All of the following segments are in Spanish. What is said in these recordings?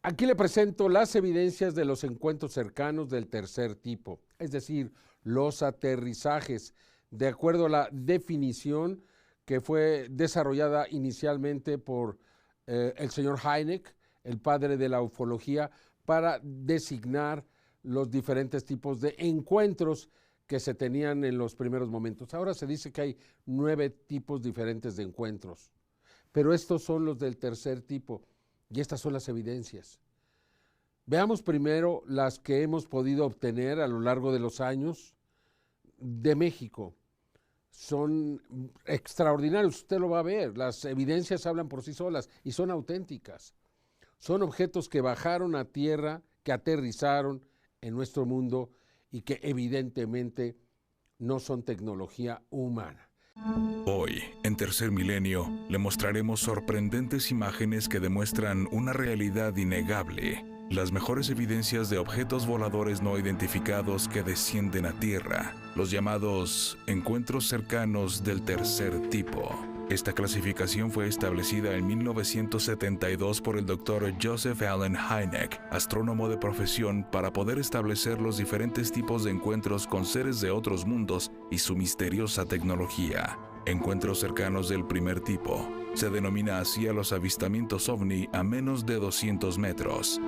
Aquí le presento las evidencias de los encuentros cercanos del tercer tipo, es decir, los aterrizajes, de acuerdo a la definición que fue desarrollada inicialmente por el señor Hynek, el padre de la ufología, para designar los diferentes tipos de encuentros que se tenían en los primeros momentos. Ahora se dice que hay 9 tipos diferentes de encuentros, pero estos son los del tercer tipo y estas son las evidencias. Veamos primero las que hemos podido obtener a lo largo de los años de México. Son extraordinarios, usted lo va a ver, las evidencias hablan por sí solas y son auténticas. Son objetos que bajaron a tierra, que aterrizaron en nuestro mundo y que evidentemente no son tecnología humana. Hoy, en Tercer Milenio, le mostraremos sorprendentes imágenes que demuestran una realidad innegable. Las mejores evidencias de objetos voladores no identificados que descienden a tierra, los llamados encuentros cercanos del tercer tipo. Esta clasificación fue establecida en 1972 por el Dr. Joseph Allen Hynek, astrónomo de profesión, para poder establecer los diferentes tipos de encuentros con seres de otros mundos y su misteriosa tecnología. Encuentros cercanos del primer tipo. Se denomina así a los avistamientos ovni a menos de 200 metros.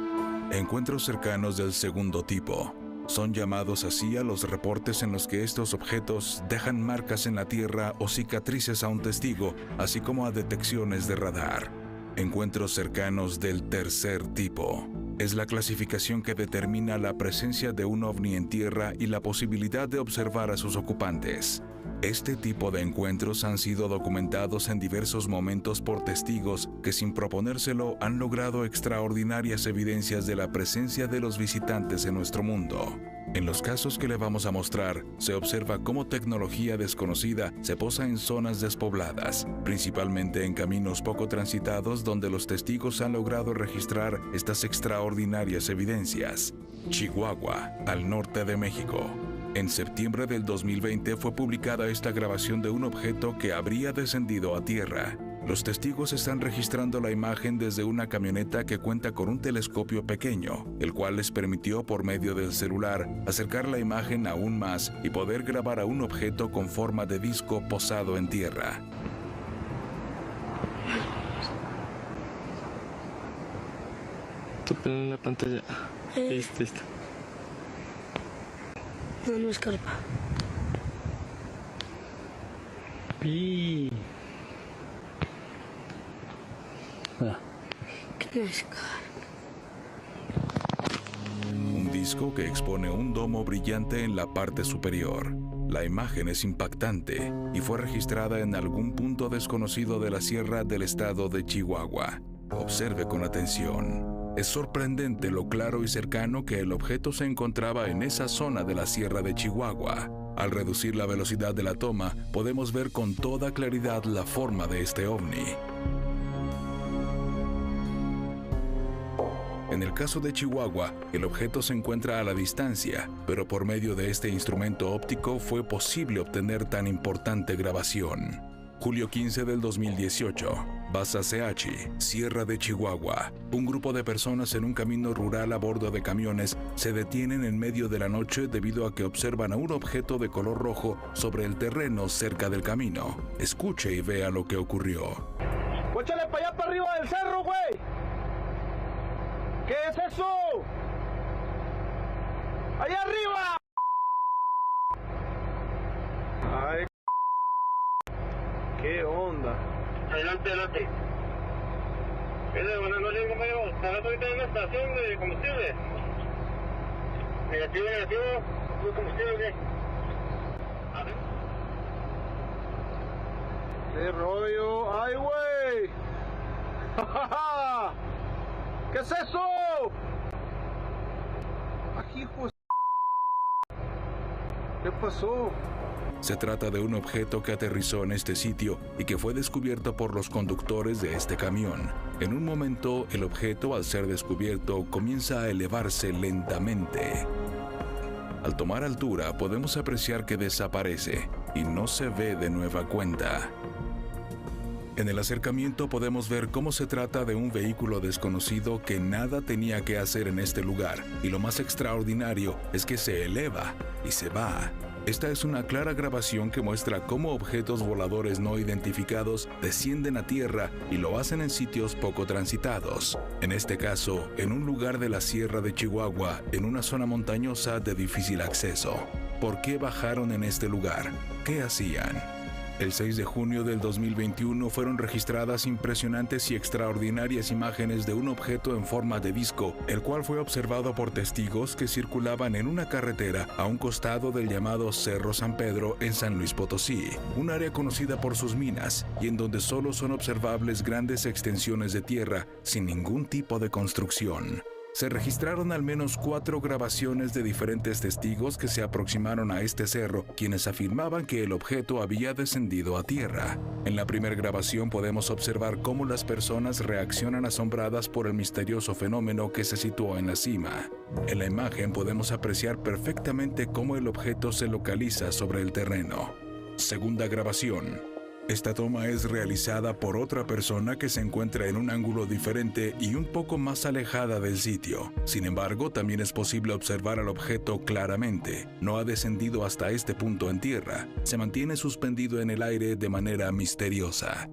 Encuentros cercanos del segundo tipo. Son llamados así a los reportes en los que estos objetos dejan marcas en la tierra o cicatrices a un testigo, así como a detecciones de radar. Encuentros cercanos del tercer tipo. Es la clasificación que determina la presencia de un ovni en tierra y la posibilidad de observar a sus ocupantes. Este tipo de encuentros han sido documentados en diversos momentos por testigos que, sin proponérselo, han logrado extraordinarias evidencias de la presencia de los visitantes en nuestro mundo. En los casos que le vamos a mostrar, se observa cómo tecnología desconocida se posa en zonas despobladas, principalmente en caminos poco transitados donde los testigos han logrado registrar estas extraordinarias evidencias. Chihuahua, al norte de México. En septiembre del 2020 fue publicada esta grabación de un objeto que habría descendido a tierra. Los testigos están registrando la imagen desde una camioneta que cuenta con un telescopio pequeño, el cual les permitió por medio del celular acercar la imagen aún más y poder grabar a un objeto con forma de disco posado en tierra. Tú en la pantalla. Listo. No es carpa. ¿Qué es carpa? Un disco que expone un domo brillante en la parte superior. La imagen es impactante y fue registrada en algún punto desconocido de la sierra del estado de Chihuahua. Observe con atención. Es sorprendente lo claro y cercano que el objeto se encontraba en esa zona de la sierra de Chihuahua. Al reducir la velocidad de la toma, podemos ver con toda claridad la forma de este ovni. En el caso de Chihuahua, el objeto se encuentra a la distancia, pero por medio de este instrumento óptico fue posible obtener tan importante grabación. Julio 15 del 2018, Basa CH, Sierra de Chihuahua. Un grupo de personas en un camino rural a bordo de camiones se detienen en medio de la noche debido a que observan a un objeto de color rojo sobre el terreno cerca del camino. Escuche y vea lo que ocurrió. ¡Échale para allá, para arriba del cerro, güey! ¿Qué es eso? ¡Allá arriba! ¡Ay! ¿Qué onda? Adelante. Buenas noches, compañero. Estamos ahorita en una estación de combustible. Negativo. ¿De combustible? A ver. ¡Qué rollo! ¡Ay, güey! ¿Qué es eso? Aquí, pues. ¿Qué pasó? Se trata de un objeto que aterrizó en este sitio y que fue descubierto por los conductores de este camión. En un momento, el objeto, al ser descubierto, comienza a elevarse lentamente. Al tomar altura, podemos apreciar que desaparece y no se ve de nueva cuenta. En el acercamiento podemos ver cómo se trata de un vehículo desconocido que nada tenía que hacer en este lugar, y lo más extraordinario es que se eleva y se va. Esta es una clara grabación que muestra cómo objetos voladores no identificados descienden a tierra y lo hacen en sitios poco transitados. En este caso, en un lugar de la Sierra de Chihuahua, en una zona montañosa de difícil acceso. ¿Por qué bajaron en este lugar? ¿Qué hacían? El 6 de junio del 2021 fueron registradas impresionantes y extraordinarias imágenes de un objeto en forma de disco, el cual fue observado por testigos que circulaban en una carretera a un costado del llamado Cerro San Pedro en San Luis Potosí, un área conocida por sus minas y en donde solo son observables grandes extensiones de tierra sin ningún tipo de construcción. Se registraron al menos 4 grabaciones de diferentes testigos que se aproximaron a este cerro, quienes afirmaban que el objeto había descendido a tierra. En la primera grabación podemos observar cómo las personas reaccionan asombradas por el misterioso fenómeno que se situó en la cima. En la imagen podemos apreciar perfectamente cómo el objeto se localiza sobre el terreno. Segunda grabación. Esta toma es realizada por otra persona que se encuentra en un ángulo diferente y un poco más alejada del sitio. Sin embargo, también es posible observar al objeto claramente. No ha descendido hasta este punto en tierra. Se mantiene suspendido en el aire de manera misteriosa.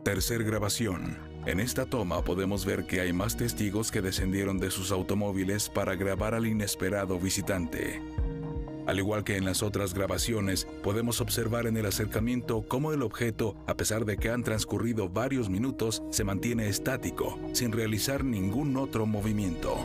Tercer grabación. En esta toma podemos ver que hay más testigos que descendieron de sus automóviles para grabar al inesperado visitante. Al igual que en las otras grabaciones, podemos observar en el acercamiento cómo el objeto, a pesar de que han transcurrido varios minutos, se mantiene estático, sin realizar ningún otro movimiento.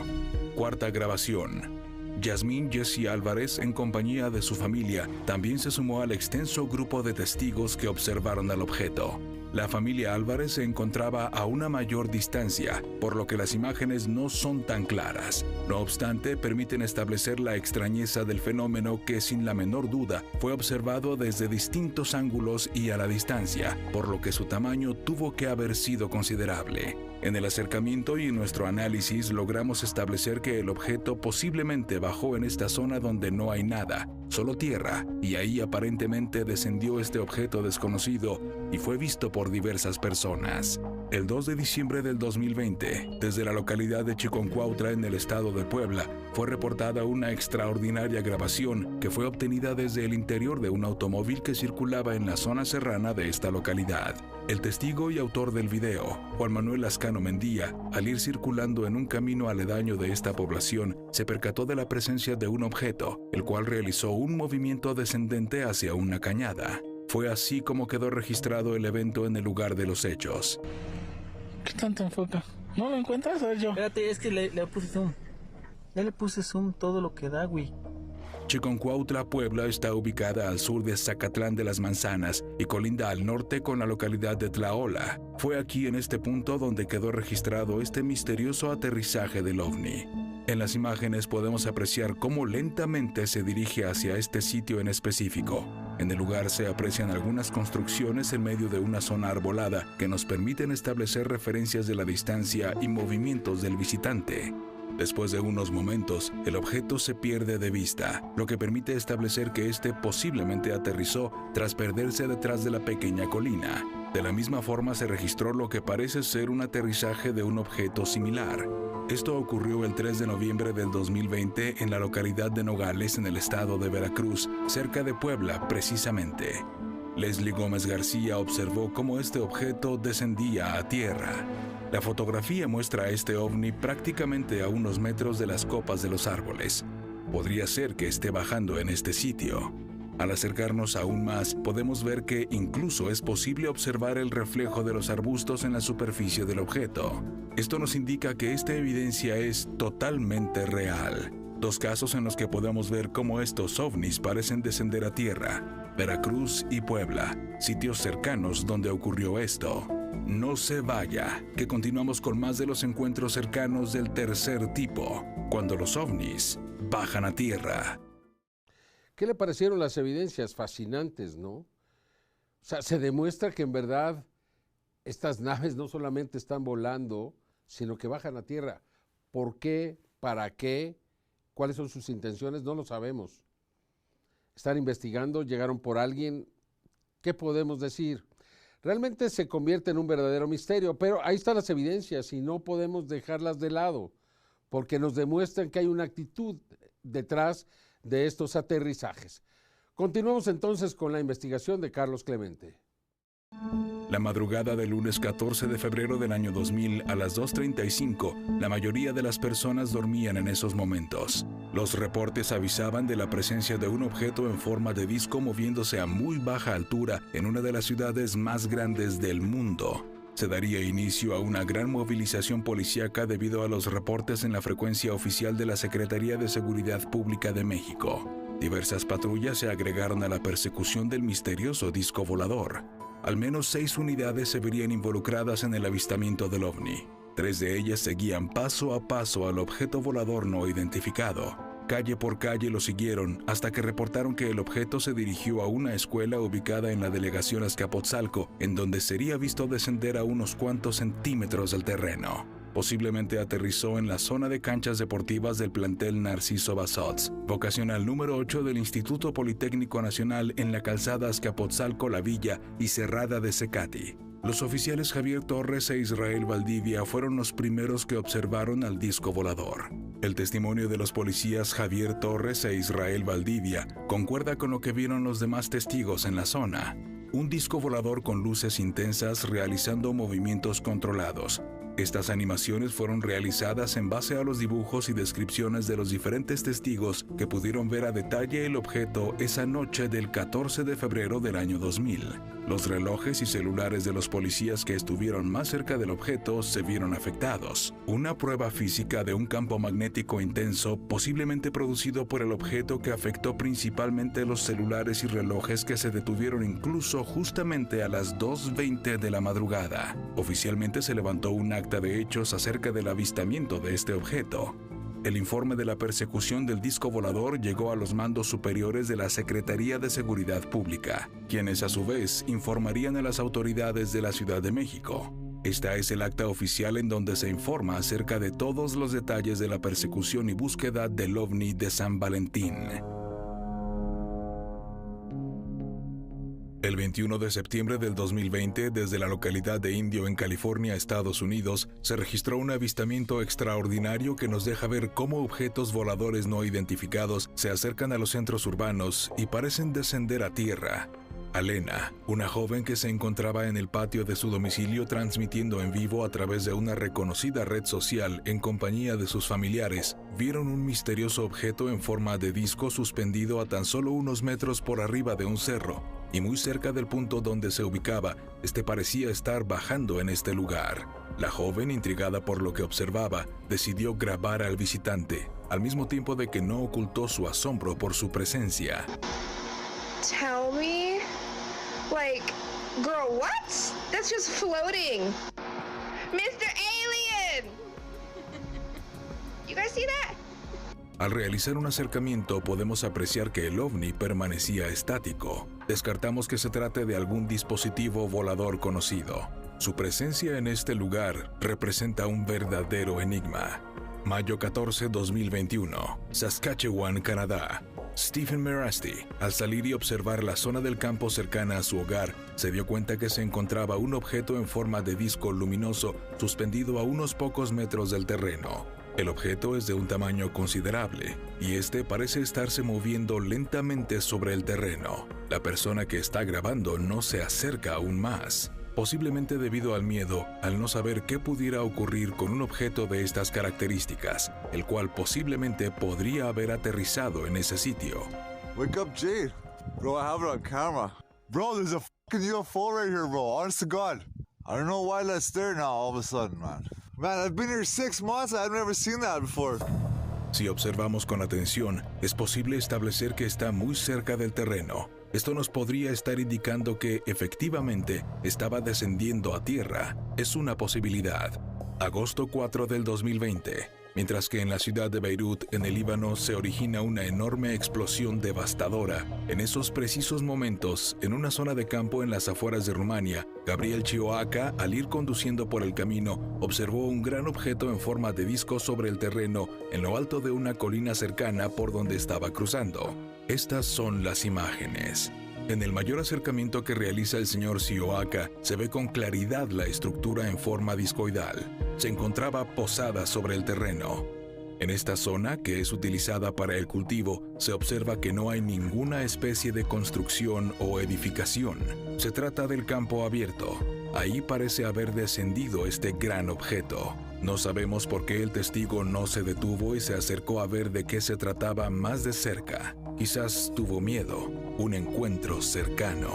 Cuarta grabación. Yasmín Jessie Álvarez, en compañía de su familia, también se sumó al extenso grupo de testigos que observaron al objeto. La familia Álvarez se encontraba a una mayor distancia, por lo que las imágenes no son tan claras. No obstante, permiten establecer la extrañeza del fenómeno que, sin la menor duda, fue observado desde distintos ángulos y a la distancia, por lo que su tamaño tuvo que haber sido considerable. En el acercamiento y en nuestro análisis logramos establecer que el objeto posiblemente bajó en esta zona donde no hay nada, solo tierra, y ahí aparentemente descendió este objeto desconocido y fue visto por diversas personas. El 2 de diciembre del 2020, desde la localidad de Chiconcuautla en el estado de Puebla, fue reportada una extraordinaria grabación que fue obtenida desde el interior de un automóvil que circulaba en la zona serrana de esta localidad. El testigo y autor del video, Juan Manuel Lascano Mendía, al ir circulando en un camino aledaño de esta población, se percató de la presencia de un objeto, el cual realizó un movimiento descendente hacia una cañada. Fue así como quedó registrado el evento en el lugar de los hechos. ¿Qué tanto enfoca? ¿No lo encuentras? A ver yo. Espérate, es que le puse zoom. Ya le puse zoom todo lo que da, güey. Chiconcuautla, Puebla, está ubicada al sur de Zacatlán de las Manzanas y colinda al norte con la localidad de Tlaola. Fue aquí en este punto donde quedó registrado este misterioso aterrizaje del ovni. En las imágenes podemos apreciar cómo lentamente se dirige hacia este sitio en específico. En el lugar se aprecian algunas construcciones en medio de una zona arbolada que nos permiten establecer referencias de la distancia y movimientos del visitante. Después de unos momentos, el objeto se pierde de vista, lo que permite establecer que este posiblemente aterrizó tras perderse detrás de la pequeña colina. De la misma forma se registró lo que parece ser un aterrizaje de un objeto similar. Esto ocurrió el 3 de noviembre del 2020 en la localidad de Nogales, en el estado de Veracruz, cerca de Puebla precisamente. Leslie Gómez García observó cómo este objeto descendía a tierra. La fotografía muestra a este ovni prácticamente a unos metros de las copas de los árboles. Podría ser que esté bajando en este sitio. Al acercarnos aún más, podemos ver que incluso es posible observar el reflejo de los arbustos en la superficie del objeto. Esto nos indica que esta evidencia es totalmente real. Dos casos en los que podemos ver cómo estos ovnis parecen descender a tierra: Veracruz y Puebla, sitios cercanos donde ocurrió esto. No se vaya, que continuamos con más de los encuentros cercanos del tercer tipo, cuando los ovnis bajan a tierra. ¿Qué le parecieron las evidencias? Fascinantes, ¿no? O sea, se demuestra que en verdad estas naves no solamente están volando, sino que bajan a tierra. ¿Por qué? ¿Para qué? ¿Cuáles son sus intenciones? No lo sabemos. Están investigando, llegaron por alguien. ¿Qué podemos decir? Realmente se convierte en un verdadero misterio, pero ahí están las evidencias y no podemos dejarlas de lado, porque nos demuestran que hay una actitud detrás de estos aterrizajes. Continuamos entonces con la investigación de Carlos Clemente. La madrugada del lunes 14 de febrero del año 2000 a las 2:35, la mayoría de las personas dormían en esos momentos. Los reportes avisaban de la presencia de un objeto en forma de disco moviéndose a muy baja altura en una de las ciudades más grandes del mundo. Se daría inicio a una gran movilización policíaca debido a los reportes en la frecuencia oficial de la Secretaría de Seguridad Pública de México. Diversas patrullas se agregaron a la persecución del misterioso disco volador. Al menos 6 unidades se verían involucradas en el avistamiento del ovni. 3 de ellas seguían paso a paso al objeto volador no identificado. Calle por calle lo siguieron hasta que reportaron que el objeto se dirigió a una escuela ubicada en la delegación Azcapotzalco, en donde sería visto descender a unos cuantos centímetros del terreno. Posiblemente aterrizó en la zona de canchas deportivas del plantel Narciso Basots, vocacional número 8 del Instituto Politécnico Nacional en la calzada Azcapotzalco-La Villa y Cerrada de Cecati. Los oficiales Javier Torres e Israel Valdivia fueron los primeros que observaron al disco volador. El testimonio de los policías Javier Torres e Israel Valdivia concuerda con lo que vieron los demás testigos en la zona. Un disco volador con luces intensas realizando movimientos controlados. Estas animaciones fueron realizadas en base a los dibujos y descripciones de los diferentes testigos que pudieron ver a detalle el objeto esa noche del 14 de febrero del año 2000. Los relojes y celulares de los policías que estuvieron más cerca del objeto se vieron afectados. Una prueba física de un campo magnético intenso, posiblemente producido por el objeto que afectó principalmente los celulares y relojes que se detuvieron incluso justamente a las 2:20 de la madrugada. Oficialmente se levantó un acta de hechos acerca del avistamiento de este objeto. El informe de la persecución del disco volador llegó a los mandos superiores de la Secretaría de Seguridad Pública, quienes a su vez informarían a las autoridades de la Ciudad de México. Esta es el acta oficial en donde se informa acerca de todos los detalles de la persecución y búsqueda del ovni de San Valentín. El 21 de septiembre del 2020, desde la localidad de Indio en California, Estados Unidos, se registró un avistamiento extraordinario que nos deja ver cómo objetos voladores no identificados se acercan a los centros urbanos y parecen descender a tierra. Alena, una joven que se encontraba en el patio de su domicilio transmitiendo en vivo a través de una reconocida red social en compañía de sus familiares, vieron un misterioso objeto en forma de disco suspendido a tan solo unos metros por arriba de un cerro, y muy cerca del punto donde se ubicaba, este parecía estar bajando en este lugar. La joven, intrigada por lo que observaba, decidió grabar al visitante, al mismo tiempo de que no ocultó su asombro por su presencia. Tell me? Like, girl, what? That's just floating. Mr. Alien! You guys see that? Al realizar un acercamiento podemos apreciar que el ovni permanecía estático. Descartamos que se trate de algún dispositivo volador conocido. Su presencia en este lugar representa un verdadero enigma. Mayo 14, 2021, Saskatchewan, Canadá. Stephen Merasti, al salir y observar la zona del campo cercana a su hogar, se dio cuenta que se encontraba un objeto en forma de disco luminoso suspendido a unos pocos metros del terreno. El objeto es de un tamaño considerable y este parece estarse moviendo lentamente sobre el terreno. La persona que está grabando no se acerca aún más, posiblemente debido al miedo al no saber qué pudiera ocurrir con un objeto de estas características, el cual posiblemente podría haber aterrizado en ese sitio. Wake up, Jade. Bro, I have it on camera. Bro, there's a fucking UFO right here, bro. Honest to God. I don't know why that's there now all of a sudden, man. Man, I've been here 6 months. I've never seen that before. Si observamos con atención, es posible establecer que está muy cerca del terreno. Esto nos podría estar indicando que, efectivamente, estaba descendiendo a tierra. Es una posibilidad. Agosto 4 del 2020. Mientras que en la ciudad de Beirut, en el Líbano, se origina una enorme explosión devastadora. En esos precisos momentos, en una zona de campo en las afueras de Rumania, Gabriel Chioaca, al ir conduciendo por el camino, observó un gran objeto en forma de disco sobre el terreno, en lo alto de una colina cercana por donde estaba cruzando. Estas son las imágenes. En el mayor acercamiento que realiza el señor Sioaka, se ve con claridad la estructura en forma discoidal. Se encontraba posada sobre el terreno. En esta zona, que es utilizada para el cultivo, se observa que no hay ninguna especie de construcción o edificación. Se trata del campo abierto. Ahí parece haber descendido este gran objeto. No sabemos por qué el testigo no se detuvo y se acercó a ver de qué se trataba más de cerca. Quizás tuvo miedo, un encuentro cercano,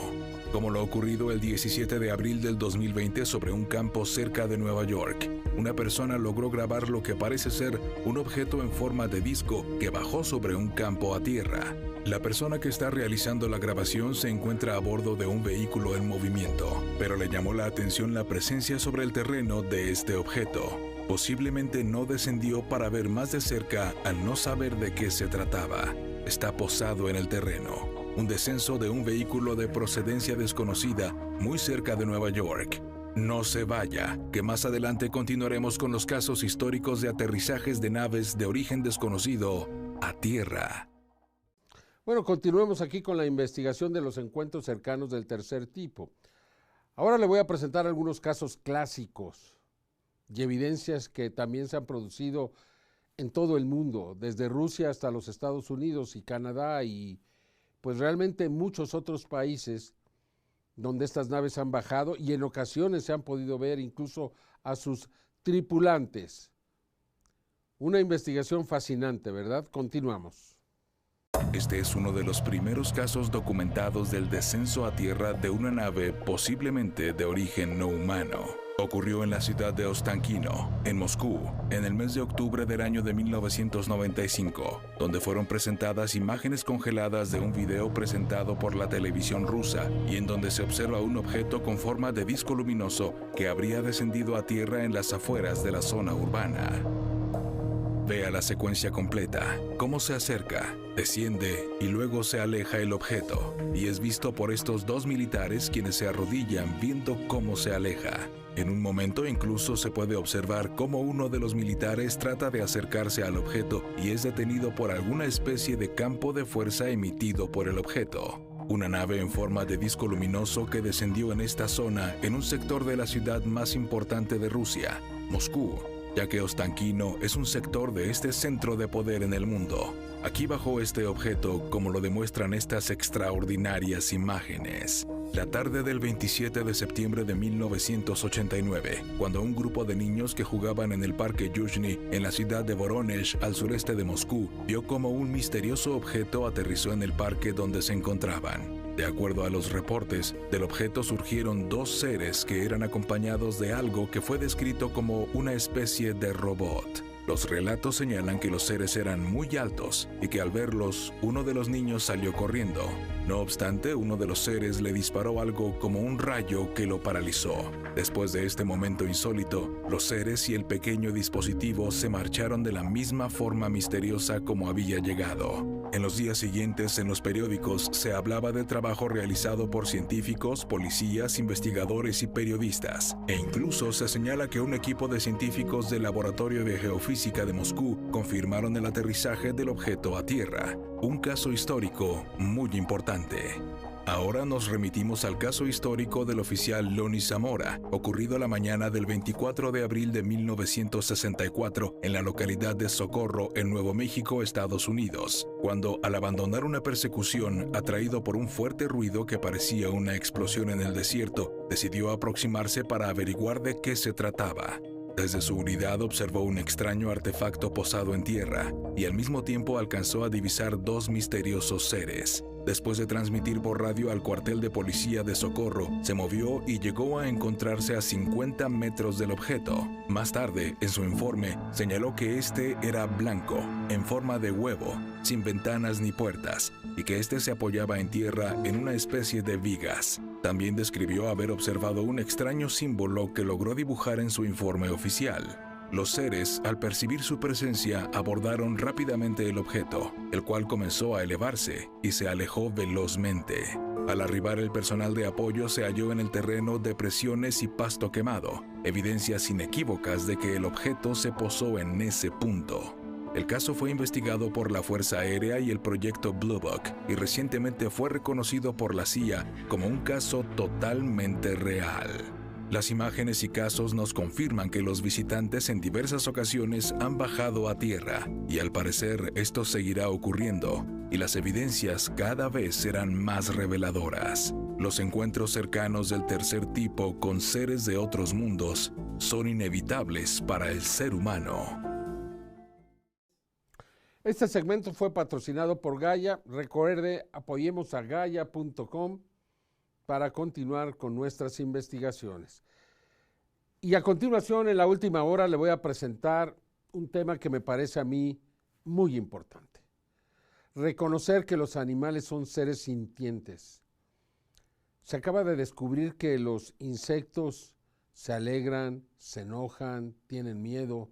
como lo ocurrido el 17 de abril del 2020 sobre un campo cerca de Nueva York. Una persona logró grabar lo que parece ser un objeto en forma de disco que bajó sobre un campo a tierra. La persona que está realizando la grabación se encuentra a bordo de un vehículo en movimiento, pero le llamó la atención la presencia sobre el terreno de este objeto. Posiblemente no descendió para ver más de cerca al no saber de qué se trataba. Está posado en el terreno. Un descenso de un vehículo de procedencia desconocida muy cerca de Nueva York. No se vaya, que más adelante continuaremos con los casos históricos de aterrizajes de naves de origen desconocido a tierra. Bueno, continuemos aquí con la investigación de los encuentros cercanos del tercer tipo. Ahora le voy a presentar algunos casos clásicos y evidencias que también se han producido en todo el mundo, desde Rusia hasta los Estados Unidos y Canadá y pues realmente muchos otros países donde estas naves han bajado y en ocasiones se han podido ver incluso a sus tripulantes. Una investigación fascinante, ¿verdad? Continuamos. Este es uno de los primeros casos documentados del descenso a tierra de una nave posiblemente de origen no humano. Ocurrió en la ciudad de Ostankino, en Moscú, en el mes de octubre del año de 1995, donde fueron presentadas imágenes congeladas de un video presentado por la televisión rusa y en donde se observa un objeto con forma de disco luminoso que habría descendido a tierra en las afueras de la zona urbana. Vea la secuencia completa, cómo se acerca, desciende y luego se aleja el objeto, y es visto por estos dos militares quienes se arrodillan viendo cómo se aleja. En un momento incluso se puede observar cómo uno de los militares trata de acercarse al objeto y es detenido por alguna especie de campo de fuerza emitido por el objeto. Una nave en forma de disco luminoso que descendió en esta zona en un sector de la ciudad más importante de Rusia, Moscú, ya que Ostankino es un sector de este centro de poder en el mundo. Aquí bajó este objeto, como lo demuestran estas extraordinarias imágenes. La tarde del 27 de septiembre de 1989, cuando un grupo de niños que jugaban en el parque Yuzhny, en la ciudad de Voronezh, al sureste de Moscú, vio como un misterioso objeto aterrizó en el parque donde se encontraban. De acuerdo a los reportes, del objeto surgieron dos seres que eran acompañados de algo que fue descrito como una especie de robot. Los relatos señalan que los seres eran muy altos y que al verlos, uno de los niños salió corriendo. No obstante, uno de los seres le disparó algo como un rayo que lo paralizó. Después de este momento insólito, los seres y el pequeño dispositivo se marcharon de la misma forma misteriosa como había llegado. En los días siguientes, en los periódicos, se hablaba del trabajo realizado por científicos, policías, investigadores y periodistas. E incluso se señala que un equipo de científicos del Laboratorio de Geofísica de Moscú confirmaron el aterrizaje del objeto a tierra. Un caso histórico muy importante. Ahora nos remitimos al caso histórico del oficial Loni Zamora, ocurrido la mañana del 24 de abril de 1964 en la localidad de Socorro, en Nuevo México, Estados Unidos, cuando, al abandonar una persecución, atraído por un fuerte ruido que parecía una explosión en el desierto, decidió aproximarse para averiguar de qué se trataba. Desde su unidad observó un extraño artefacto posado en tierra y al mismo tiempo alcanzó a divisar dos misteriosos seres. Después de transmitir por radio al cuartel de policía de Socorro, se movió y llegó a encontrarse a 50 metros del objeto. Más tarde, en su informe, señaló que este era blanco, en forma de huevo, sin ventanas ni puertas, y que este se apoyaba en tierra en una especie de vigas. También describió haber observado un extraño símbolo que logró dibujar en su informe oficial. Los seres, al percibir su presencia, abordaron rápidamente el objeto, el cual comenzó a elevarse y se alejó velozmente. Al arribar el personal de apoyo se halló en el terreno depresiones y pasto quemado, evidencias inequívocas de que el objeto se posó en ese punto. El caso fue investigado por la Fuerza Aérea y el proyecto Blue Book y recientemente fue reconocido por la CIA como un caso totalmente real. Las imágenes y casos nos confirman que los visitantes en diversas ocasiones han bajado a tierra y al parecer esto seguirá ocurriendo y las evidencias cada vez serán más reveladoras. Los encuentros cercanos del tercer tipo con seres de otros mundos son inevitables para el ser humano. Este segmento fue patrocinado por Gaia. Recuerde, apoyemos a gaia.com para continuar con nuestras investigaciones. Y a continuación, en la última hora, le voy a presentar un tema que me parece a mí muy importante. Reconocer que los animales son seres sintientes. Se acaba de descubrir que los insectos se alegran, se enojan, tienen miedo,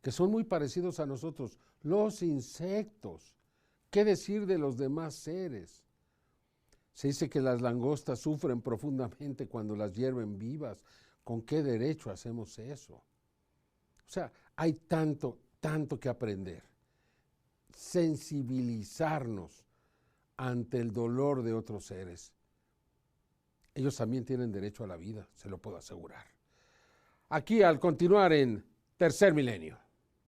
que son muy parecidos a nosotros. Los insectos. ¿Qué decir de los demás seres? Se dice que las langostas sufren profundamente cuando las hierven vivas. ¿Con qué derecho hacemos eso? O sea, hay tanto que aprender. Sensibilizarnos ante el dolor de otros seres. Ellos también tienen derecho a la vida, se lo puedo asegurar. Aquí al continuar en Tercer Milenio.